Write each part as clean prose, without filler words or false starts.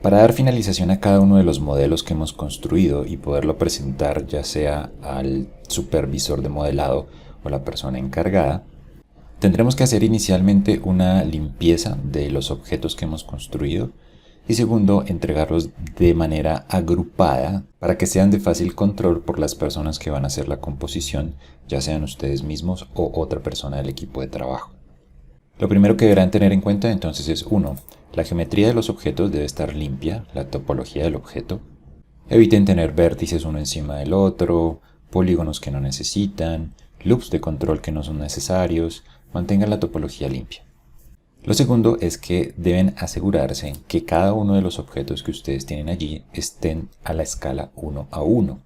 Para dar finalización a cada uno de los modelos que hemos construido y poderlo presentar ya sea al supervisor de modelado o la persona encargada, tendremos que hacer inicialmente una limpieza de los objetos que hemos construido y segundo, entregarlos de manera agrupada para que sean de fácil control por las personas que van a hacer la composición, ya sean ustedes mismos o otra persona del equipo de trabajo. Lo primero que deberán tener en cuenta entonces es 1. La geometría de los objetos debe estar limpia, la topología del objeto. Eviten tener vértices uno encima del otro, polígonos que no necesitan, loops de control que no son necesarios, mantengan la topología limpia. Lo segundo es que deben asegurarse que cada uno de los objetos que ustedes tienen allí estén a la escala 1 a 1.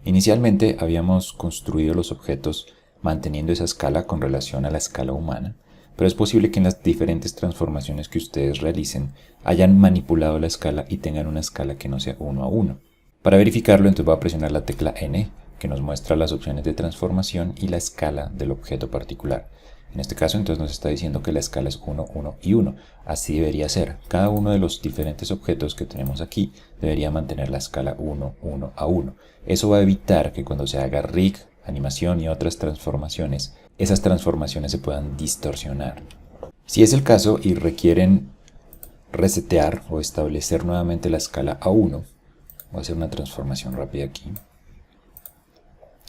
Inicialmente habíamos construido los objetos manteniendo esa escala con relación a la escala humana, pero es posible que en las diferentes transformaciones que ustedes realicen hayan manipulado la escala y tengan una escala que no sea 1 a 1. Para verificarlo, entonces voy a presionar la tecla N, que nos muestra las opciones de transformación y la escala del objeto particular. En este caso, entonces nos está diciendo que la escala es 1, 1 y 1. Así debería ser. Cada uno de los diferentes objetos que tenemos aquí debería mantener la escala 1, 1 a 1. Eso va a evitar que cuando se haga rig, animación y otras transformaciones, esas transformaciones se puedan distorsionar. Si es el caso y requieren resetear o establecer nuevamente la escala a 1, voy a hacer una transformación rápida aquí.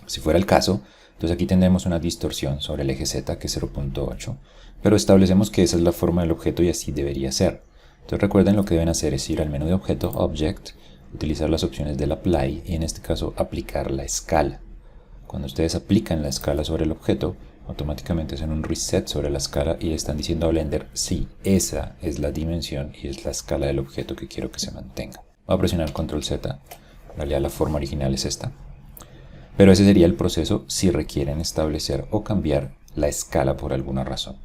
Si fuera el caso, entonces aquí tendremos una distorsión sobre el eje Z que es 0.8, pero establecemos que esa es la forma del objeto y así debería ser. Entonces recuerden, lo que deben hacer es ir al menú de objeto, Object, utilizar las opciones del Apply y en este caso aplicar la escala. Cuando ustedes aplican la escala sobre el objeto, automáticamente hacen un reset sobre la escala y están diciendo a Blender, sí, esa es la dimensión y es la escala del objeto que quiero que se mantenga. Voy a presionar Control Z, en realidad la forma original es esta. Pero ese sería el proceso si requieren establecer o cambiar la escala por alguna razón.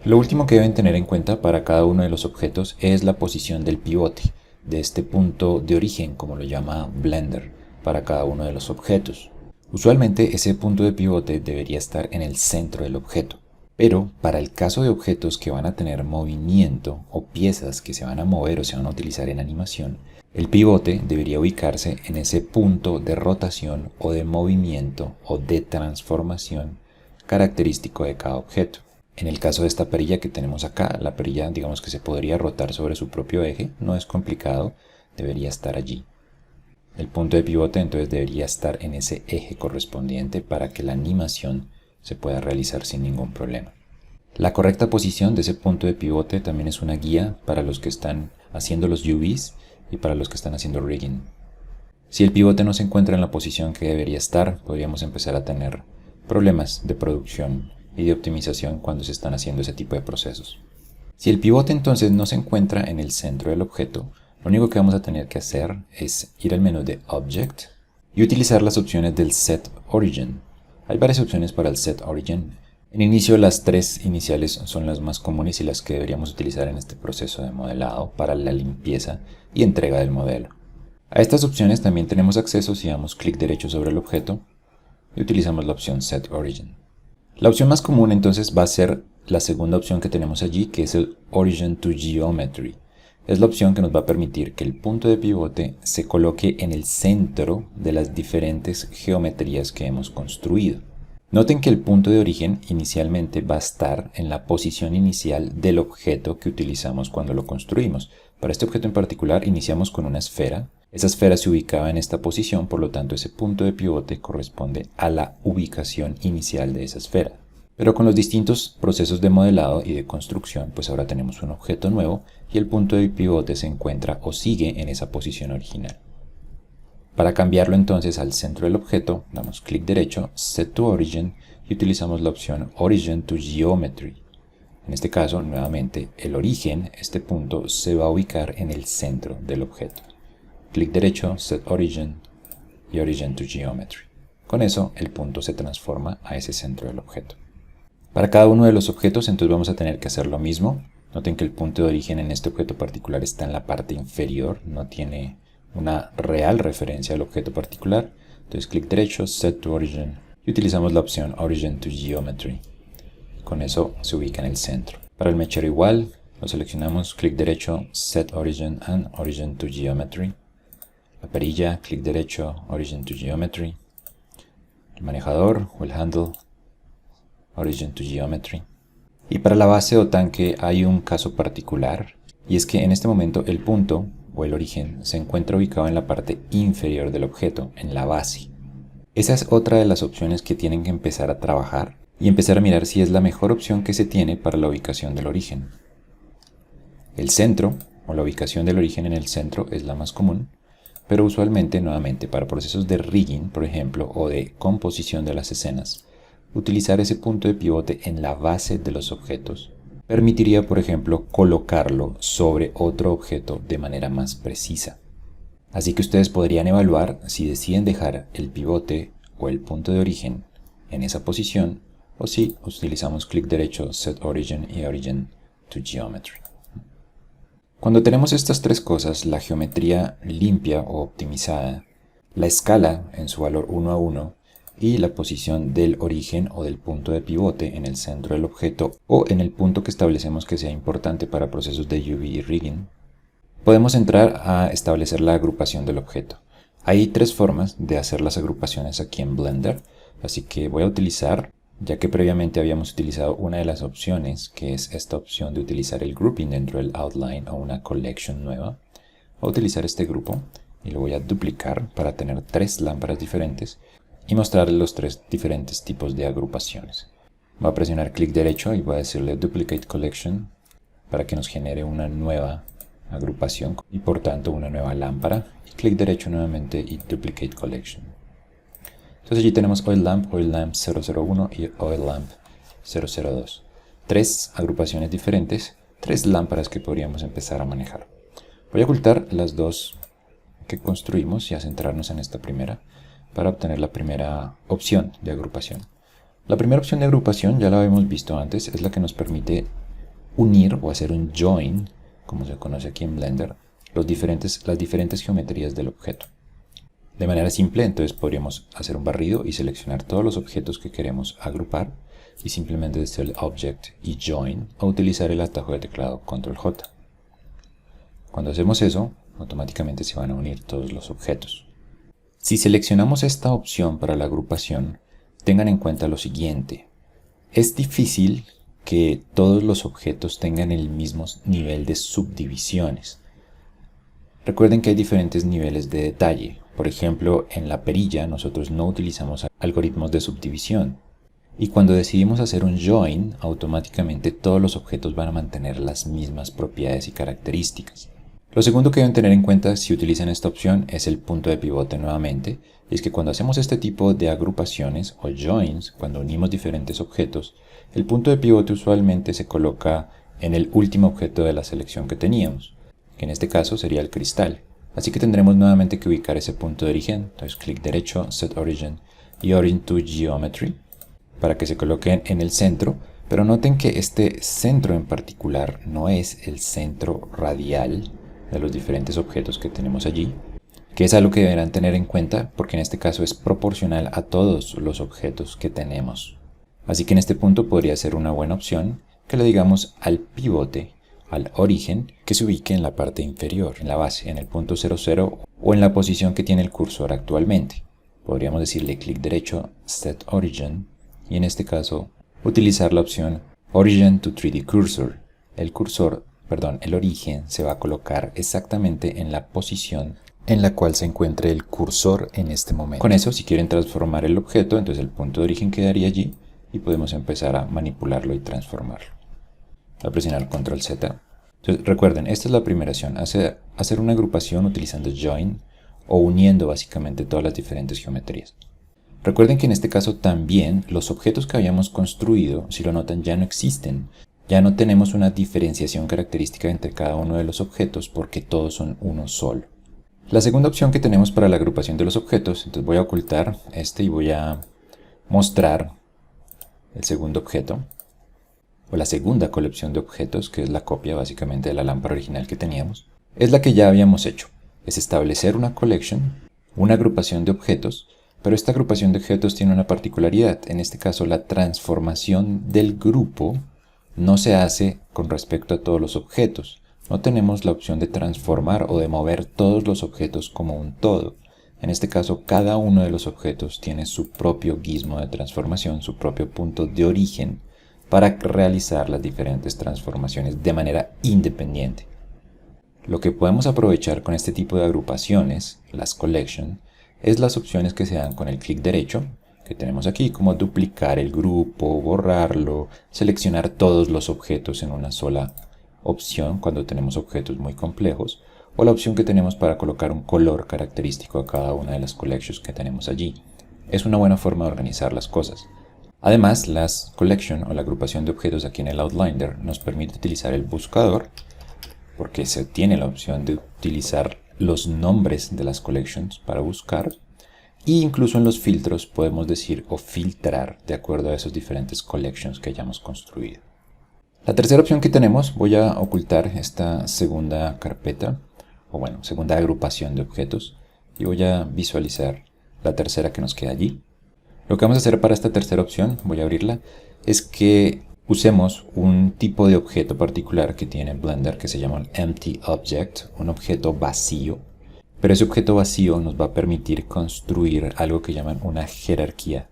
Lo último que deben tener en cuenta para cada uno de los objetos es la posición del pivote, de este punto de origen, como lo llama Blender, para cada uno de los objetos. Usualmente ese punto de pivote debería estar en el centro del objeto, pero para el caso de objetos que van a tener movimiento o piezas que se van a mover o se van a utilizar en animación, el pivote debería ubicarse en ese punto de rotación o de movimiento o de transformación característico de cada objeto. En el caso de esta perilla que tenemos acá, la perilla digamos que se podría rotar sobre su propio eje, no es complicado, debería estar allí. El punto de pivote entonces debería estar en ese eje correspondiente para que la animación se pueda realizar sin ningún problema. La correcta posición de ese punto de pivote también es una guía para los que están haciendo los UVs y para los que están haciendo rigging. Si el pivote no se encuentra en la posición que debería estar, podríamos empezar a tener problemas de producción y de optimización cuando se están haciendo ese tipo de procesos. Si el pivote entonces no se encuentra en el centro del objeto, lo único que vamos a tener que hacer es ir al menú de Object y utilizar las opciones del Set Origin. Hay varias opciones para el Set Origin. En inicio, las tres iniciales son las más comunes y las que deberíamos utilizar en este proceso de modelado para la limpieza y entrega del modelo. A estas opciones también tenemos acceso si damos clic derecho sobre el objeto y utilizamos la opción Set Origin. La opción más común entonces va a ser la segunda opción que tenemos allí, que es el Origin to Geometry. Es la opción que nos va a permitir que el punto de pivote se coloque en el centro de las diferentes geometrías que hemos construido. Noten que el punto de origen inicialmente va a estar en la posición inicial del objeto que utilizamos cuando lo construimos. Para este objeto en particular iniciamos con una esfera. Esa esfera se ubicaba en esta posición, por lo tanto ese punto de pivote corresponde a la ubicación inicial de esa esfera. Pero con los distintos procesos de modelado y de construcción, pues ahora tenemos un objeto nuevo y el punto de pivote se encuentra o sigue en esa posición original. Para cambiarlo entonces al centro del objeto, damos clic derecho, Set to Origin y utilizamos la opción Origin to Geometry. En este caso, nuevamente, el origen, este punto, se va a ubicar en el centro del objeto. Clic derecho, Set Origin y Origin to Geometry. Con eso, el punto se transforma a ese centro del objeto. Para cada uno de los objetos, entonces vamos a tener que hacer lo mismo. Noten que el punto de origen en este objeto particular está en la parte inferior, no tiene una real referencia al objeto particular. Entonces clic derecho, Set to Origin y utilizamos la opción Origin to Geometry. Con eso se ubica en el centro. Para el mechero igual, Lo seleccionamos, clic derecho, Set Origin and Origin to Geometry. La perilla, clic derecho, Origin to Geometry. El manejador o el handle, Origin to Geometry. Y para la base o tanque hay un caso particular, y es que en este momento el punto o el origen se encuentra ubicado en la parte inferior del objeto, en la base. Esa es otra de las opciones que tienen que empezar a trabajar y empezar a mirar si es la mejor opción que se tiene para la ubicación del origen. El centro, o la ubicación del origen en el centro, es la más común, pero usualmente, nuevamente, para procesos de rigging, por ejemplo, o de composición de las escenas, utilizar ese punto de pivote en la base de los objetos permitiría, por ejemplo, colocarlo sobre otro objeto de manera más precisa. Así que ustedes podrían evaluar si deciden dejar el pivote o el punto de origen en esa posición o si utilizamos clic derecho, Set Origin y Origin to Geometry. Cuando tenemos estas tres cosas, la geometría limpia o optimizada, la escala en su valor 1 a 1 y la posición del origen o del punto de pivote en el centro del objeto o en el punto que establecemos que sea importante para procesos de UV y rigging, podemos entrar a establecer la agrupación del objeto. Hay tres formas de hacer las agrupaciones aquí en Blender, así que voy a utilizar, ya que previamente habíamos utilizado una de las opciones, que es esta opción de utilizar el grouping dentro del outline o una collection nueva. Voy a utilizar este grupo y lo voy a duplicar para tener tres lámparas diferentes y mostrarles los tres diferentes tipos de agrupaciones. Voy a presionar clic derecho y voy a decirle Duplicate Collection para que nos genere una nueva agrupación y por tanto una nueva lámpara. Y clic derecho nuevamente y Duplicate Collection. Entonces allí tenemos Oil Lamp 001 y Oil Lamp 002. Tres agrupaciones diferentes, tres lámparas que podríamos empezar a manejar. Voy a ocultar las dos que construimos y a centrarnos en esta primera para obtener la primera opción de agrupación. La primera opción de agrupación, ya la habíamos visto antes, es la que nos permite unir o hacer un join, como se conoce aquí en Blender, las diferentes geometrías del objeto. De manera simple, entonces podríamos hacer un barrido y seleccionar todos los objetos que queremos agrupar y simplemente decirle Object y Join o utilizar el atajo de teclado Ctrl J. Cuando hacemos eso, automáticamente se van a unir todos los objetos. Si seleccionamos esta opción para la agrupación, tengan en cuenta lo siguiente. Es difícil que todos los objetos tengan el mismo nivel de subdivisiones. Recuerden que hay diferentes niveles de detalle. Por ejemplo, en la perilla nosotros no utilizamos algoritmos de subdivisión. Y cuando decidimos hacer un join, automáticamente todos los objetos van a mantener las mismas propiedades y características. Lo segundo que deben tener en cuenta si utilizan esta opción es el punto de pivote nuevamente. Y es que cuando hacemos este tipo de agrupaciones o joins, cuando unimos diferentes objetos, el punto de pivote usualmente se coloca en el último objeto de la selección que teníamos, que en este caso sería el cristal. Así que tendremos nuevamente que ubicar ese punto de origen. Entonces clic derecho, Set Origin y Origin to Geometry para que se coloquen en el centro. Pero noten que este centro en particular no es el centro radial de los diferentes objetos que tenemos allí, que es algo que deberán tener en cuenta porque en este caso es proporcional a todos los objetos que tenemos. Así que en este punto podría ser una buena opción que le digamos al pivote, al origen, que se ubique en la parte inferior, en la base, en el punto 00 o en la posición que tiene el cursor actualmente. Podríamos decirle clic derecho, Set Origin, y en este caso utilizar la opción Origin to 3D Cursor. El origen se va a colocar exactamente en la posición en la cual se encuentre el cursor en este momento. Con eso, si quieren transformar el objeto, entonces el punto de origen quedaría allí y podemos empezar a manipularlo y transformarlo. Voy a presionar Ctrl Z. Entonces, recuerden, esta es la primera opción, hacer una agrupación utilizando Join o uniendo básicamente todas las diferentes geometrías. Recuerden que en este caso también los objetos que habíamos construido, si lo notan, ya no existen. Ya no tenemos una diferenciación característica entre cada uno de los objetos porque todos son uno solo. La segunda opción que tenemos para la agrupación de los objetos, entonces voy a ocultar este y voy a mostrar el segundo objeto, o la segunda colección de objetos, que es la copia básicamente de la lámpara original que teníamos, es la que ya habíamos hecho. Es establecer una collection, una agrupación de objetos, pero esta agrupación de objetos tiene una particularidad, en este caso la transformación del grupo no se hace con respecto a todos los objetos. No tenemos la opción de transformar o de mover todos los objetos como un todo. En este caso, cada uno de los objetos tiene su propio gizmo de transformación, su propio punto de origen para realizar las diferentes transformaciones de manera independiente. Lo que podemos aprovechar con este tipo de agrupaciones, las collections, es las opciones que se dan con el clic derecho, que tenemos aquí, como duplicar el grupo, borrarlo, seleccionar todos los objetos en una sola opción cuando tenemos objetos muy complejos, o la opción que tenemos para colocar un color característico a cada una de las collections que tenemos allí. Es una buena forma de organizar las cosas. Además, las collection o la agrupación de objetos aquí en el Outliner nos permite utilizar el buscador, porque se tiene la opción de utilizar los nombres de las collections para buscar, e incluso en los filtros podemos decir o filtrar de acuerdo a esos diferentes collections que hayamos construido. La tercera opción que tenemos, voy a ocultar esta segunda carpeta, o bueno, segunda agrupación de objetos, y voy a visualizar la tercera que nos queda allí. Lo que vamos a hacer para esta tercera opción, voy a abrirla, es que usemos un tipo de objeto particular que tiene Blender que se llama un Empty Object, un objeto vacío. Pero ese objeto vacío nos va a permitir construir algo que llaman una jerarquía.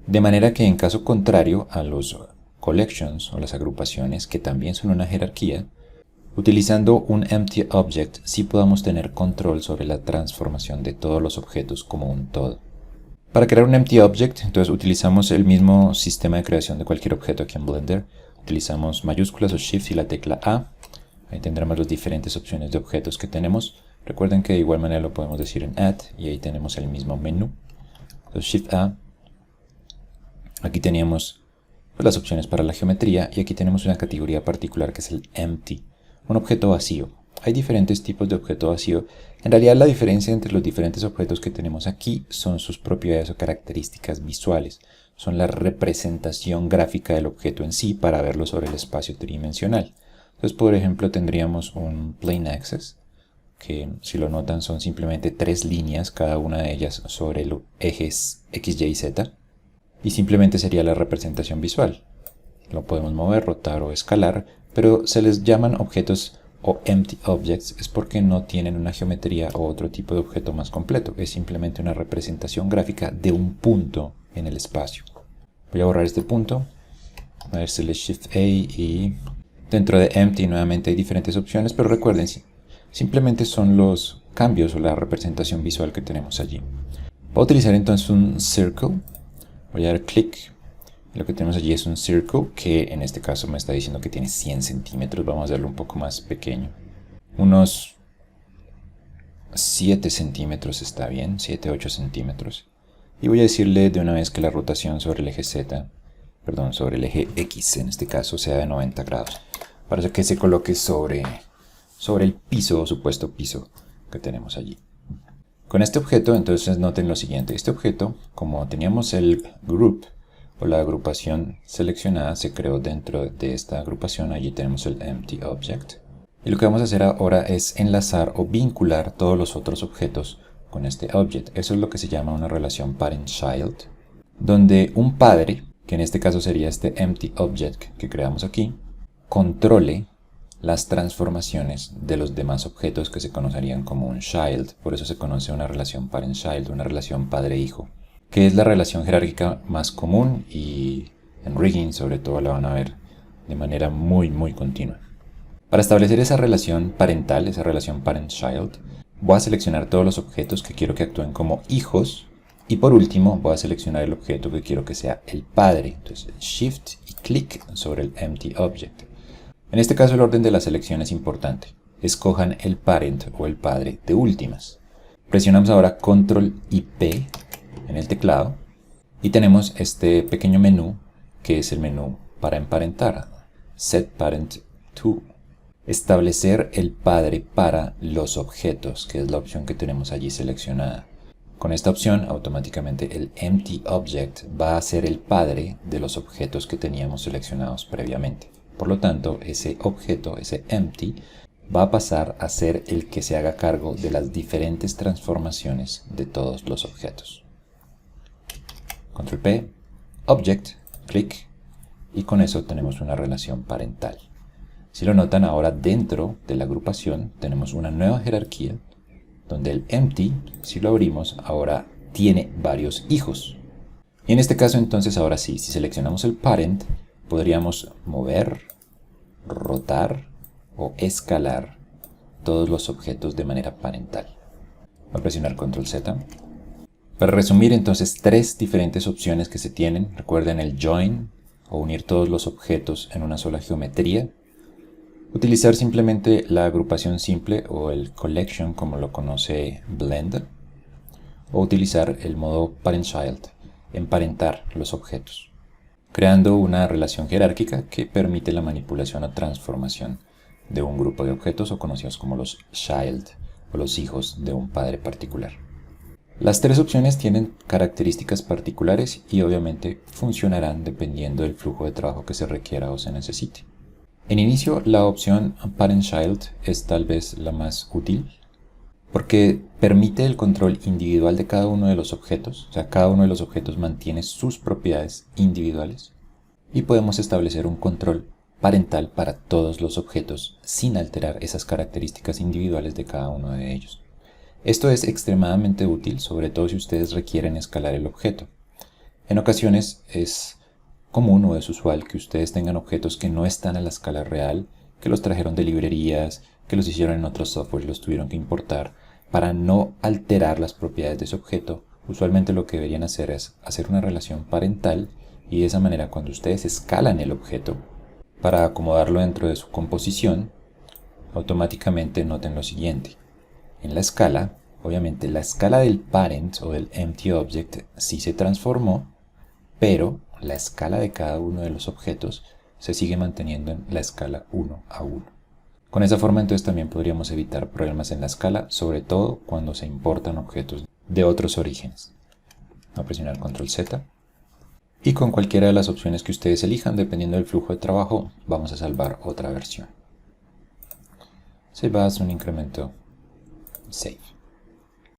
De manera que en caso contrario a los collections o las agrupaciones, que también son una jerarquía, utilizando un Empty Object sí podamos tener control sobre la transformación de todos los objetos como un todo. Para crear un Empty Object, entonces utilizamos el mismo sistema de creación de cualquier objeto aquí en Blender. Utilizamos mayúsculas o Shift y la tecla A. Ahí tendremos las diferentes opciones de objetos que tenemos. Recuerden que de igual manera lo podemos decir en Add y ahí tenemos el mismo menú. Entonces Shift A. Aquí teníamos las opciones para la geometría y aquí tenemos una categoría particular que es el Empty, un objeto vacío. Hay diferentes tipos de objeto vacío. En realidad la diferencia entre los diferentes objetos que tenemos aquí son sus propiedades o características visuales. Son la representación gráfica del objeto en sí para verlo sobre el espacio tridimensional. Entonces, por ejemplo, tendríamos un Plane Axis, que si lo notan son simplemente 3 líneas, cada una de ellas sobre los ejes X, Y y Z. Y simplemente sería la representación visual. Lo podemos mover, rotar o escalar, pero se les llaman objetos o empty objects es porque no tienen una geometría o otro tipo de objeto más completo. Es simplemente una representación gráfica de un punto en el espacio. Voy a borrar este punto, a ver si le Shift A y dentro de empty nuevamente hay diferentes opciones, pero recuerden, simplemente son los cambios o la representación visual que tenemos allí. Voy a utilizar entonces un circle. Voy a dar clic. Lo que tenemos allí es un circle que en este caso me está diciendo que tiene 100 centímetros. Vamos a hacerlo un poco más pequeño. Unos 7 centímetros está bien, 7-8 centímetros. Y voy a decirle de una vez que la rotación sobre el eje Z, perdón, sobre el eje X en este caso sea de 90 grados. Para que se coloque sobre el piso o supuesto piso que tenemos allí. Con este objeto, entonces noten lo siguiente. Este objeto, como teníamos el group o la agrupación seleccionada, se creó dentro de esta agrupación. Allí tenemos el empty object. Y lo que vamos a hacer ahora es enlazar o vincular todos los otros objetos con este object. Eso es lo que se llama una relación parent-child, donde un padre, que en este caso sería este empty object que creamos aquí, controle las transformaciones de los demás objetos que se conocerían como un child. Por eso se conoce una relación parent-child, una relación padre-hijo, que es la relación jerárquica más común y en rigging sobre todo la van a ver de manera muy continua. Para establecer esa relación parental, esa relación parent-child, voy a seleccionar todos los objetos que quiero que actúen como hijos y por último voy a seleccionar el objeto que quiero que sea el padre. Entonces Shift y clic sobre el empty object. En este caso el orden de la selección es importante. Escojan el parent o el padre de últimas. Presionamos ahora Control y P en el teclado y tenemos este pequeño menú que es el menú para emparentar. Set Parent to. Establecer el padre para los objetos, que es la opción que tenemos allí seleccionada. Con esta opción automáticamente el empty object va a ser el padre de los objetos que teníamos seleccionados previamente. Por lo tanto, ese objeto, ese empty, va a pasar a ser el que se haga cargo de las diferentes transformaciones de todos los objetos. Control P, Object, clic, y con eso tenemos una relación parental. Si lo notan, ahora dentro de la agrupación tenemos una nueva jerarquía donde el empty, si lo abrimos, ahora tiene varios hijos. Y en este caso entonces ahora sí, si seleccionamos el parent, podríamos mover, rotar o escalar todos los objetos de manera parental. Voy a presionar Control Z. Para resumir entonces, tres diferentes opciones que se tienen. Recuerden el join o unir todos los objetos en una sola geometría. Utilizar simplemente la agrupación simple o el collection como lo conoce Blend. O utilizar el modo parent-child, emparentar los objetos, creando una relación jerárquica que permite la manipulación o transformación de un grupo de objetos o conocidos como los child o los hijos de un padre particular. Las tres opciones tienen características particulares y obviamente funcionarán dependiendo del flujo de trabajo que se requiera o se necesite. En inicio, la opción parent-child es tal vez la más útil porque permite el control individual de cada uno de los objetos, o sea, cada uno de los objetos mantiene sus propiedades individuales y podemos establecer un control parental para todos los objetos sin alterar esas características individuales de cada uno de ellos. Esto es extremadamente útil, sobre todo si ustedes requieren escalar el objeto. En ocasiones es común o es usual que ustedes tengan objetos que no están a la escala real, que los trajeron de librerías, que los hicieron en otros software y los tuvieron que importar. Para no alterar las propiedades de ese objeto, usualmente lo que deberían hacer es hacer una relación parental y de esa manera cuando ustedes escalan el objeto para acomodarlo dentro de su composición, automáticamente noten lo siguiente. En la escala, obviamente la escala del parent o del empty object sí se transformó, pero la escala de cada uno de los objetos se sigue manteniendo en la escala 1 a 1. Con esa forma entonces también podríamos evitar problemas en la escala, sobre todo cuando se importan objetos de otros orígenes. Voy a presionar Control Z. Y con cualquiera de las opciones que ustedes elijan, dependiendo del flujo de trabajo, vamos a salvar otra versión. Save as, un incremento, save.